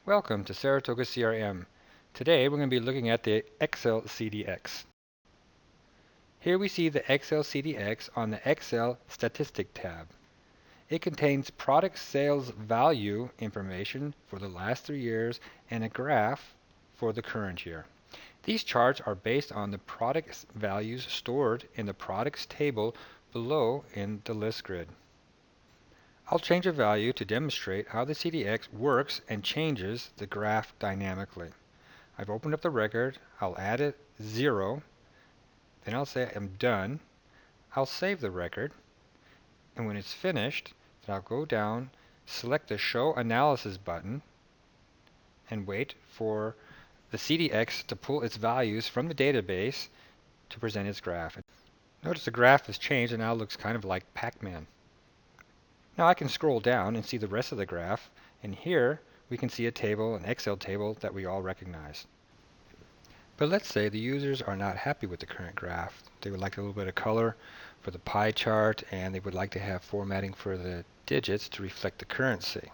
Welcome to Saratoga CRM. Today we're going to be looking at the Excel CDX. Here we see the Excel CDX on the Excel Statistic tab. It contains product sales value information for the last 3 years and a graph for the current year. These charts are based on the product values stored in the products table below in the list grid. I'll change a value to demonstrate how the CDX works and changes the graph dynamically. I've opened up the record, I'll add a 0, then I'll say I'm done. I'll save the record, and when it's finished, then I'll go down, select the Show Analysis button, and wait for the CDX to pull its values from the database to present its graph. Notice the graph has changed and now looks kind of like Pac-Man. Now I can scroll down and see the rest of the graph, and here we can see a table, an Excel table that we all recognize. But let's say the users are not happy with the current graph. They would like a little bit of color for the pie chart, and they would like to have formatting for the digits to reflect the currency.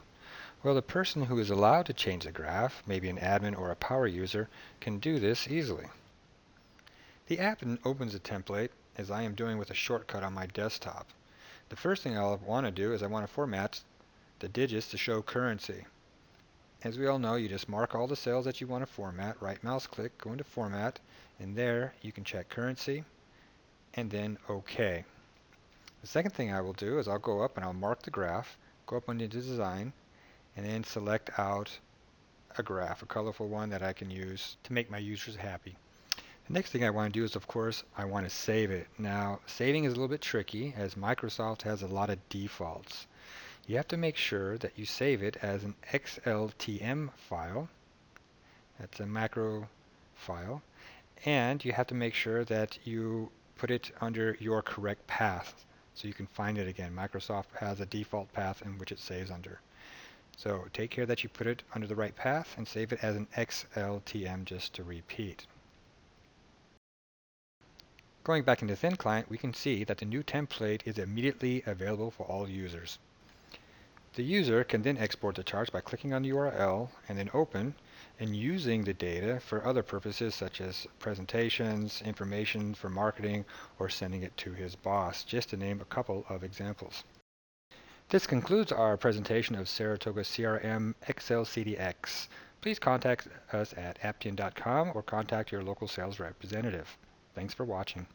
Well, the person who is allowed to change the graph, maybe an admin or a power user, can do this easily. The admin opens a template, as I am doing with a shortcut on my desktop. The first thing I'll want to do is I want to format the digits to show currency. As we all know, you just mark all the cells that you want to format, right mouse click, go into format, and there you can check currency, and then OK. The second thing I will do is I'll go up and I'll mark the graph, go up under design, and then select out a graph, a colorful one that I can use to make my users happy. The next thing I want to do is, of course, I want to save it. Now, saving is a little bit tricky as Microsoft has a lot of defaults. You have to make sure that you save it as an XLTM file. That's a macro file. And you have to make sure that you put it under your correct path so you can find it again. Microsoft has a default path in which it saves under. So take care that you put it under the right path and save it as an XLTM just to repeat. Going back into Thin Client, we can see that the new template is immediately available for all users. The user can then export the charts by clicking on the URL and then open and using the data for other purposes such as presentations, information for marketing, or sending it to his boss, just to name a couple of examples. This concludes our presentation of Saratoga CRM Excel CDX. Please contact us at aptian.com or contact your local sales representative. Thanks for watching.